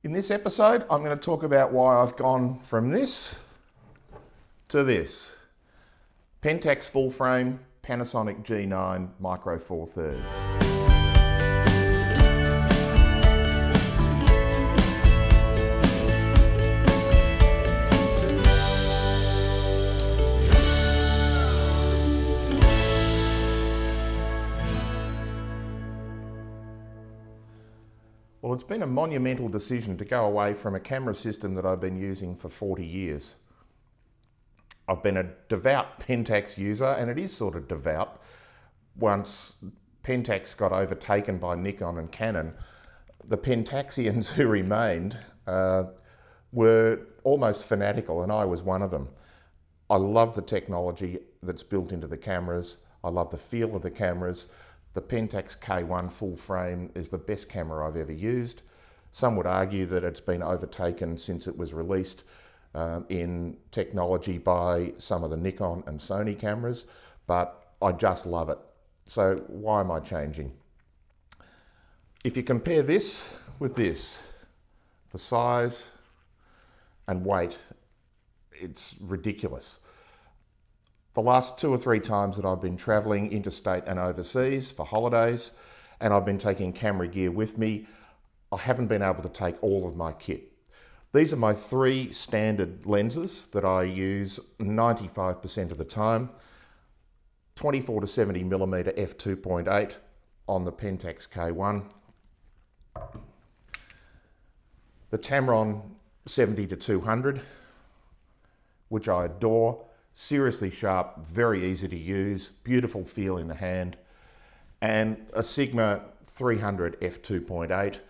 In this episode, I'm going to talk about why I've gone from this to this. Pentax full frame, Panasonic G9 Micro 4/3. Well, it's been a monumental decision to go away from a camera system that I've been using for 40 years. I've been a devout Pentax user, and it is sort of devout. Once Pentax got overtaken by Nikon and Canon, the Pentaxians who remained were almost fanatical, and I was one of them. I love the technology that's built into the cameras. I love the feel of the cameras. The Pentax K1 full frame is the best camera I've ever used. Some would argue that it's been overtaken since it was released in technology by some of the Nikon and Sony cameras, but I just love it. So why am I changing? If you compare this with this, for size and weight, it's ridiculous. The last 2 or 3 times that I've been traveling interstate and overseas for holidays, and I've been taking camera gear with me, I haven't been able to take all of my kit. These are my 3 standard lenses that I use 95% of the time. 24 to 70 millimeter f2.8 on the Pentax K1. The Tamron 70 to 200, which I adore. Seriously sharp, very easy to use, beautiful feel in the hand, and a Sigma 300 f2.8,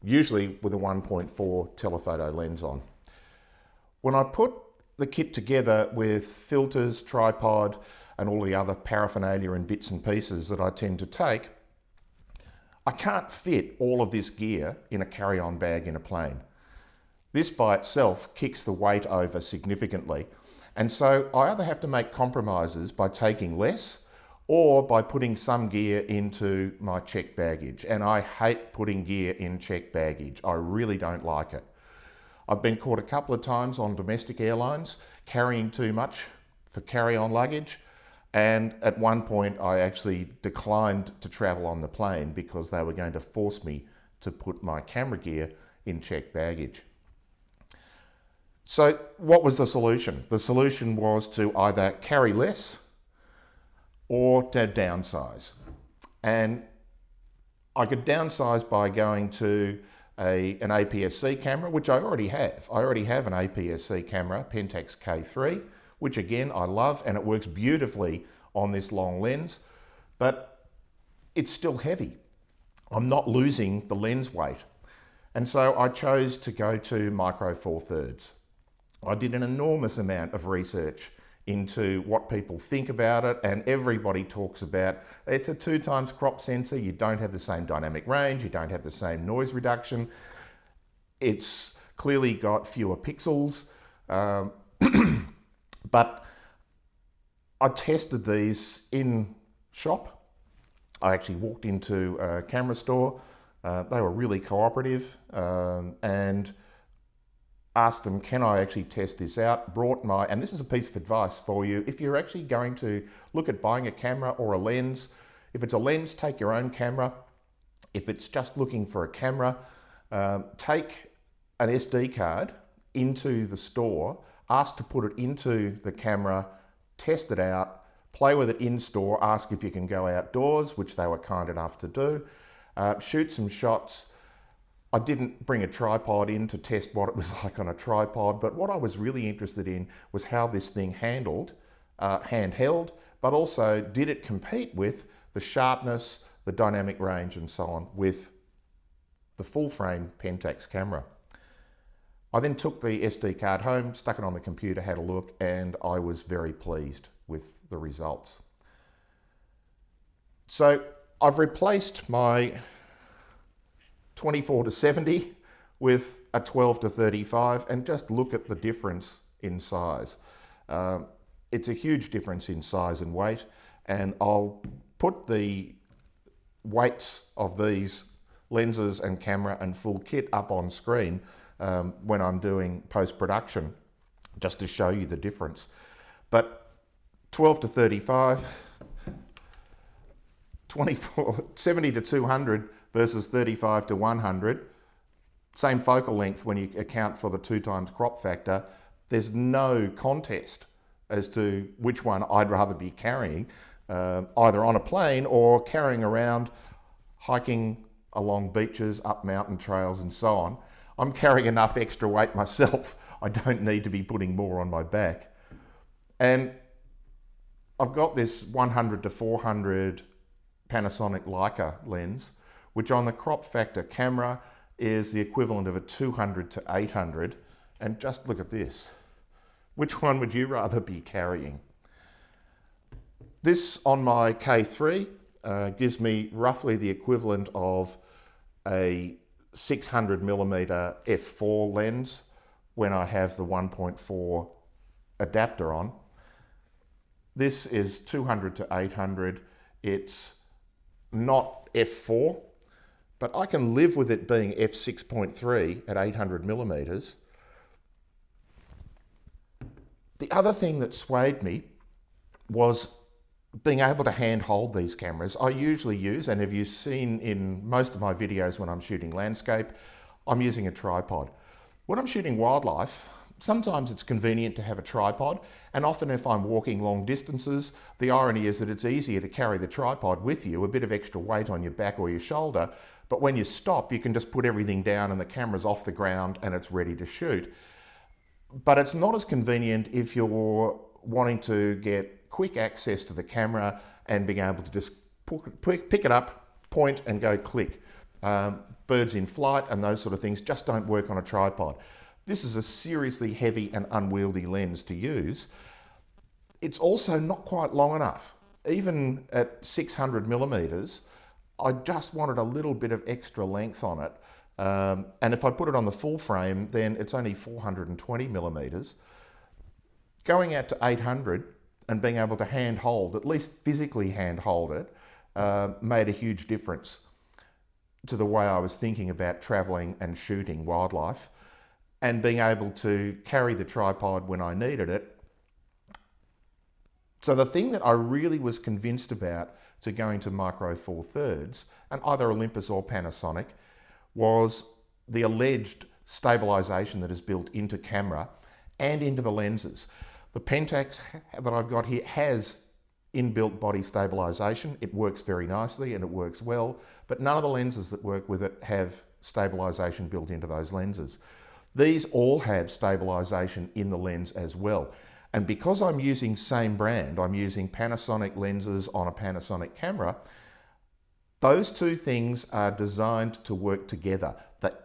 usually with a 1.4 telephoto lens on. When I put the kit together with filters, tripod, and all the other paraphernalia and bits and pieces that I tend to take, I can't fit all of this gear in a carry-on bag in a plane. This by itself kicks the weight over significantly. And so I either have to make compromises by taking less or by putting some gear into my checked baggage. And I hate putting gear in checked baggage. I really don't like it. I've been caught a couple of times on domestic airlines carrying too much for carry-on luggage. And at one point I actually declined to travel on the plane because they were going to force me to put my camera gear in checked baggage. So what was the solution? The solution was to either carry less or to downsize. And I could downsize by going to an APS-C camera, which I already have. I already have an APS-C camera, Pentax K3, which again I love, and it works beautifully on this long lens, but it's still heavy. I'm not losing the lens weight. And so I chose to go to Micro 4/3. I did an enormous amount of research into what people think about it, and everybody talks about it's a 2 times crop sensor. You don't have the same dynamic range, you don't have the same noise reduction. It's clearly got fewer pixels, but I tested these in shop. I actually walked into a camera store. They were really cooperative, and asked them, can I actually test this out? And this is a piece of advice for you. If you're actually going to look at buying a camera or a lens, if it's a lens, take your own camera. If it's just looking for a camera, take an SD card into the store, ask to put it into the camera, test it out, play with it in store, ask if you can go outdoors, which they were kind enough to do, shoot some shots. I didn't bring a tripod in to test what it was like on a tripod, but what I was really interested in was how this thing handled, handheld, but also did it compete with the sharpness, the dynamic range and so on with the full frame Pentax camera. I then took the SD card home, stuck it on the computer, had a look, and I was very pleased with the results. So I've replaced my 24 to 70 with a 12 to 35, and just look at the difference in size. It's a huge difference in size and weight, and I'll put the weights of these lenses and camera and full kit up on screen when I'm doing post-production, just to show you the difference. But 12 to 35, 70 to 200 versus 35 to 100, same focal length when you account for the 2x crop factor. There's no contest as to which one I'd rather be carrying, either on a plane or carrying around, hiking along beaches, up mountain trails and so on. I'm carrying enough extra weight myself. I don't need to be putting more on my back. And I've got this 100 to 400 Panasonic Leica lens, which on the crop factor camera is the equivalent of a 200 to 800. And just look at this. Which one would you rather be carrying? This on my K3 gives me roughly the equivalent of a 600mm f4 lens when I have the 1.4 adapter on. This is 200 to 800. It's not f4, but I can live with it being f6.3 at 800mm. The other thing that swayed me was being able to hand hold these cameras. I usually use, and have you seen in most of my videos when I'm shooting landscape, I'm using a tripod. When I'm shooting wildlife, sometimes it's convenient to have a tripod, and often if I'm walking long distances, the irony is that it's easier to carry the tripod with you, a bit of extra weight on your back or your shoulder, but when you stop, you can just put everything down and the camera's off the ground and it's ready to shoot. But it's not as convenient if you're wanting to get quick access to the camera and being able to just pick it up, point and go click. Birds in flight and those sort of things just don't work on a tripod. This is a seriously heavy and unwieldy lens to use. It's also not quite long enough. Even at 600mm, I just wanted a little bit of extra length on it. And if I put it on the full frame, then it's only 420mm. Going out to 800 and being able to hand hold, at least physically hand hold it, made a huge difference to the way I was thinking about traveling and shooting wildlife, and being able to carry the tripod when I needed it. So the thing that I really was convinced about to going to Micro Four Thirds, and either Olympus or Panasonic, was the alleged stabilization that is built into camera and into the lenses. The Pentax that I've got here has inbuilt body stabilization. It works very nicely and it works well, but none of the lenses that work with it have stabilization built into those lenses. These all have stabilization in the lens as well. And because I'm using same brand, I'm using Panasonic lenses on a Panasonic camera, those two things are designed to work together. The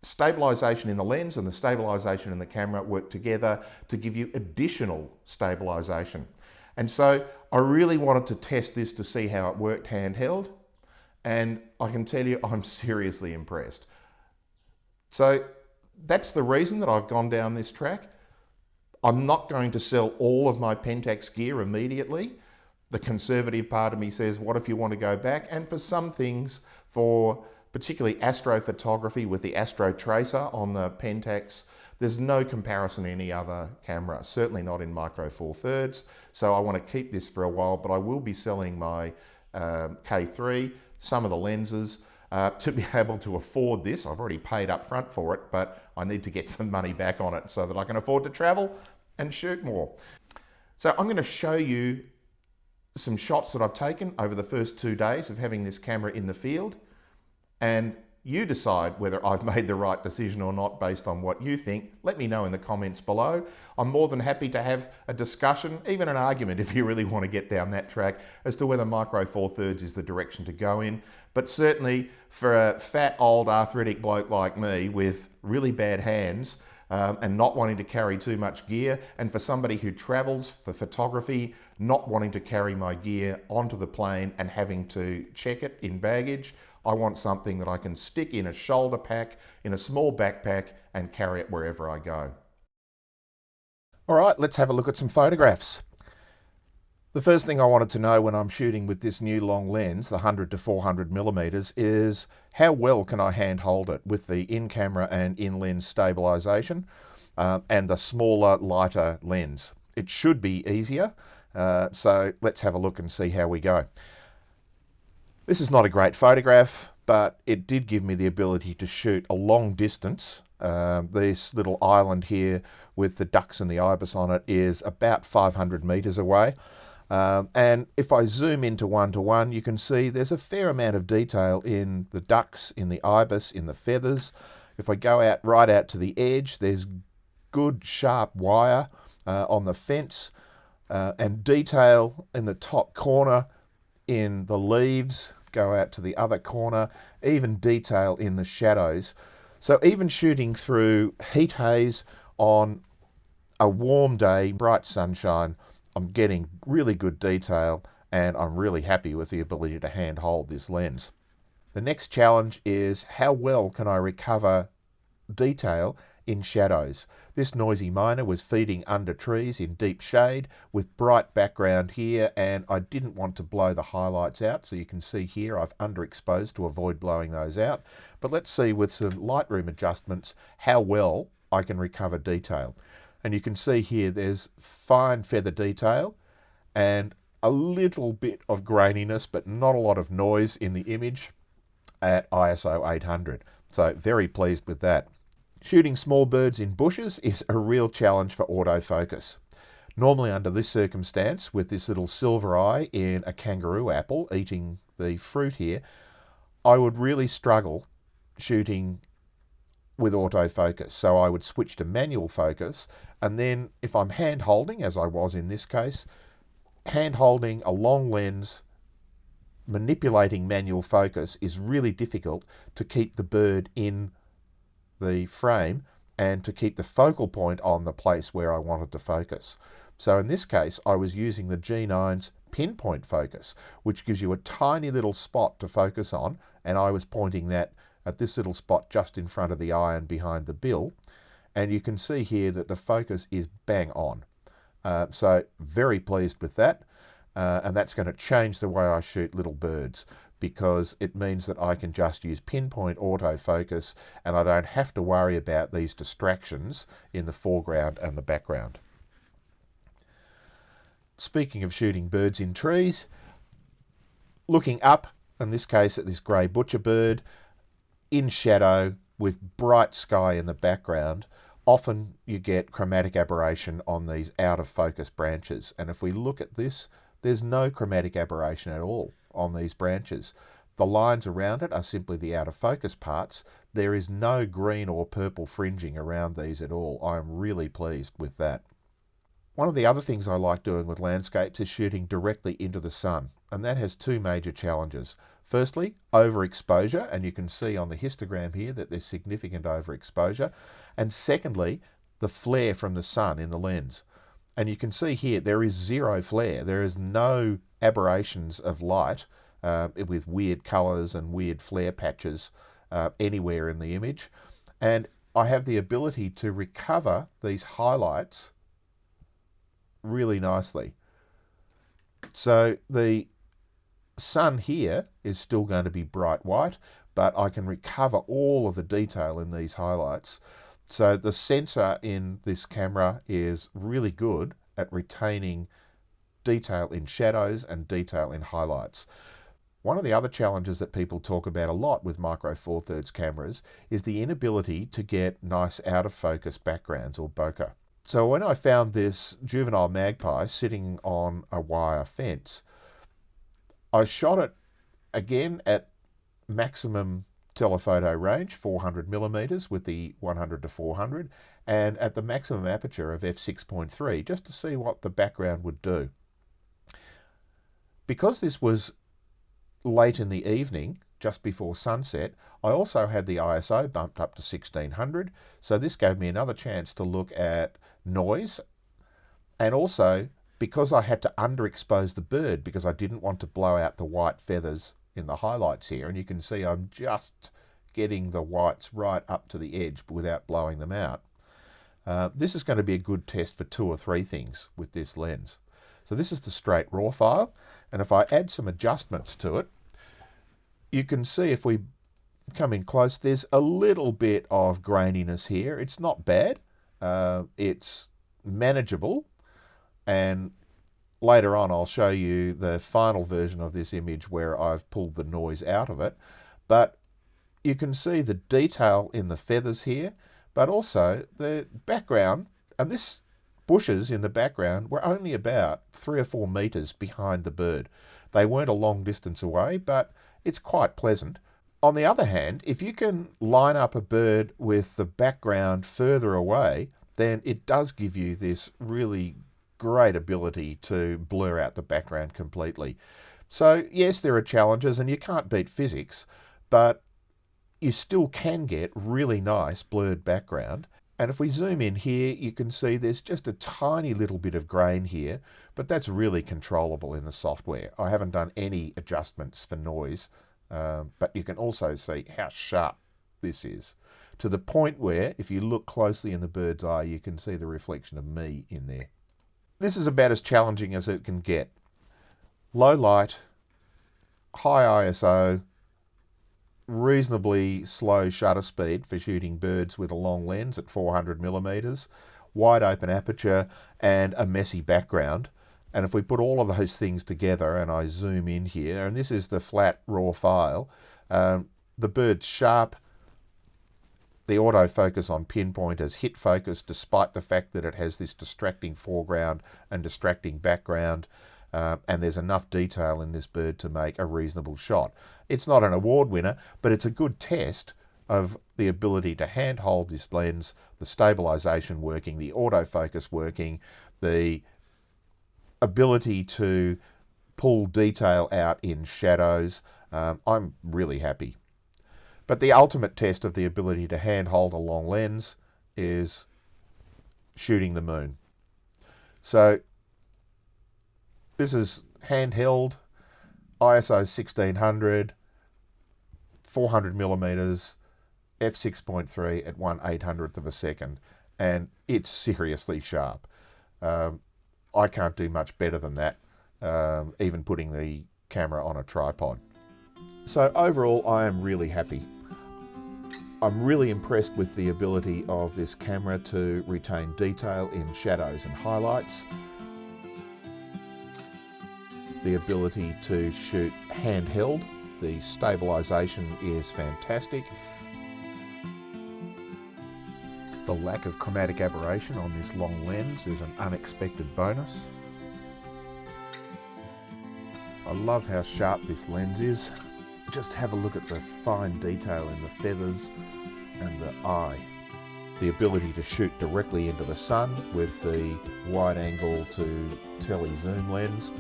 stabilization in the lens and the stabilization in the camera work together to give you additional stabilization. And so I really wanted to test this to see how it worked handheld, and I can tell you I'm seriously impressed. So that's the reason that I've gone down this track. I'm not going to sell all of my Pentax gear immediately. The conservative part of me says, what if you want to go back? And for some things, for particularly astrophotography with the Astro Tracer on the Pentax, there's no comparison to any other camera, certainly not in Micro Four Thirds. So I want to keep this for a while, but I will be selling my K3, some of the lenses, to be able to afford this. I've already paid up front for it, but I need to get some money back on it so that I can afford to travel and shoot more. So I'm going to show you some shots that I've taken over the first 2 days of having this camera in the field, and you decide whether I've made the right decision or not based on what you think. Let me know in the comments below. I'm more than happy to have a discussion, even an argument if you really want to get down that track, as to whether Micro Four Thirds is the direction to go in. But certainly for a fat, old, arthritic bloke like me with really bad hands, and not wanting to carry too much gear, and for somebody who travels for photography, not wanting to carry my gear onto the plane and having to check it in baggage, I want something that I can stick in a shoulder pack, in a small backpack, and carry it wherever I go. All right, let's have a look at some photographs. The first thing I wanted to know when I'm shooting with this new long lens, the 100 to 400 millimeters, is how well can I hand hold it with the in-camera and in-lens stabilization and the smaller, lighter lens. It should be easier, so let's have a look and see how we go. This is not a great photograph, but it did give me the ability to shoot a long distance. This little island here with the ducks and the ibis on it is about 500 meters away. And if I zoom into one-to-one, you can see there's a fair amount of detail in the ducks, in the ibis, in the feathers. If I go out right out to the edge, there's good sharp wire on the fence and detail in the top corner, in the leaves, go out to the other corner, even detail in the shadows. So even shooting through heat haze on a warm day, bright sunshine, I'm getting really good detail and I'm really happy with the ability to hand hold this lens. The next challenge is how well can I recover detail in shadows. This noisy miner was feeding under trees in deep shade with bright background here, and I didn't want to blow the highlights out, so you can see here I've underexposed to avoid blowing those out. But let's see with some Lightroom adjustments how well I can recover detail. And you can see here there's fine feather detail and a little bit of graininess, but not a lot of noise in the image at ISO 800. So very pleased with that. Shooting small birds in bushes is a real challenge for autofocus. Normally under this circumstance, with this little silver eye in a kangaroo apple eating the fruit here, I would really struggle shooting with autofocus. So I would switch to manual focus, and then if I'm hand holding, as I was in this case, hand holding a long lens, manipulating manual focus is really difficult to keep the bird in the frame and to keep the focal point on the place where I wanted to focus. So in this case, I was using the G9's pinpoint focus, which gives you a tiny little spot to focus on, and I was pointing that at this little spot just in front of the eye and behind the bill. And you can see here that the focus is bang on. So very pleased with that. And that's going to change the way I shoot little birds, because it means that I can just use pinpoint autofocus and I don't have to worry about these distractions in the foreground and the background. Speaking of shooting birds in trees, looking up, in this case at this grey butcher bird, in shadow with bright sky in the background, often you get chromatic aberration on these out of focus branches. And if we look at this, there's no chromatic aberration at all on these branches. The lines around it are simply the out of focus parts. There is no green or purple fringing around these at all. I'm really pleased with that. One of the other things I like doing with landscapes is shooting directly into the sun, and that has two major challenges. Firstly, overexposure, and you can see on the histogram here that there's significant overexposure. And secondly, the flare from the sun in the lens. And you can see here there is zero flare. There is no aberrations of light with weird colours and weird flare patches anywhere in the image. And I have the ability to recover these highlights really nicely. So the sun here is still going to be bright white, but I can recover all of the detail in these highlights. So the sensor in this camera is really good at retaining detail in shadows and detail in highlights. One of the other challenges that people talk about a lot with micro four thirds cameras is the inability to get nice out of focus backgrounds or bokeh. So when I found this juvenile magpie sitting on a wire fence, I shot it again at maximum telephoto range, 400 millimeters with the 100 to 400, and at the maximum aperture of f6.3, just to see what the background would do. Because this was late in the evening, just before sunset, I also had the ISO bumped up to 1600, so this gave me another chance to look at noise, and also because I had to underexpose the bird because I didn't want to blow out the white feathers in the highlights here, and you can see I'm just getting the whites right up to the edge without blowing them out. This is going to be a good test for 2 or 3 things with this lens. So this is the straight raw file, and if I add some adjustments to it, you can see if we come in close, there's a little bit of graininess here. It's not bad, it's manageable, and later on I'll show you the final version of this image where I've pulled the noise out of it. But you can see the detail in the feathers here, but also the background, and this bushes in the background were only about 3 or 4 meters behind the bird. They weren't a long distance away, but it's quite pleasant. On the other hand, if you can line up a bird with the background further away, then it does give you this really great ability to blur out the background completely. So yes, there are challenges and you can't beat physics, but you still can get really nice blurred background. And if we zoom in here, you can see there's just a tiny little bit of grain here, but that's really controllable in the software. I haven't done any adjustments for noise, but you can also see how sharp this is, to the point where if you look closely in the bird's eye, you can see the reflection of me in there. This is about as challenging as it can get. Low light, high ISO, reasonably slow shutter speed for shooting birds with a long lens at 400 millimeters, wide open aperture, and a messy background. And if we put all of those things together and I zoom in here, and this is the flat raw file, the bird's sharp. The autofocus on pinpoint has hit focus despite the fact that it has this distracting foreground and distracting background, and there's enough detail in this bird to make a reasonable shot. It's not an award winner, but it's a good test of the ability to handhold this lens, the stabilization working, the autofocus working, the ability to pull detail out in shadows. I'm really happy. But the ultimate test of the ability to handhold a long lens is shooting the moon. So this is handheld, ISO 1600, 400 millimeters, f6.3 at 1/800th of a second, and it's seriously sharp. I can't do much better than that, even putting the camera on a tripod. So overall, I am really happy. I'm really impressed with the ability of this camera to retain detail in shadows and highlights. The ability to shoot handheld. The stabilization is fantastic. The lack of chromatic aberration on this long lens is an unexpected bonus. I love how sharp this lens is. Just have a look at the fine detail in the feathers and the eye. The ability to shoot directly into the sun with the wide angle to tele zoom lens.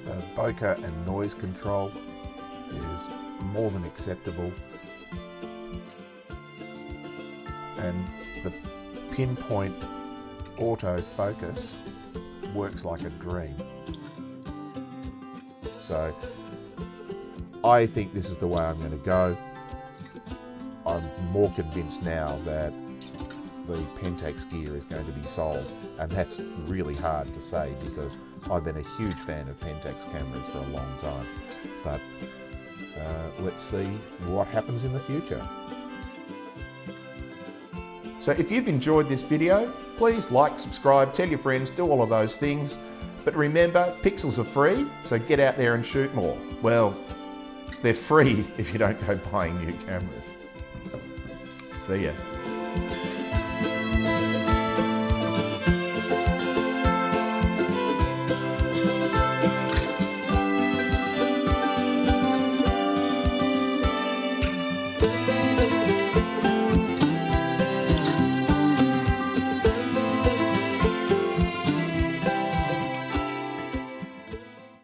The bokeh and noise control is more than acceptable. And the pinpoint autofocus works like a dream. So I think this is the way I'm going to go. I'm more convinced now that the Pentax gear is going to be sold, and that's really hard to say because I've been a huge fan of Pentax cameras for a long time. But let's see what happens in the future. So if you've enjoyed this video, please like, subscribe, tell your friends, do all of those things. But remember, pixels are free, so get out there and shoot more. Well, they're free if you don't go buying new cameras. See ya.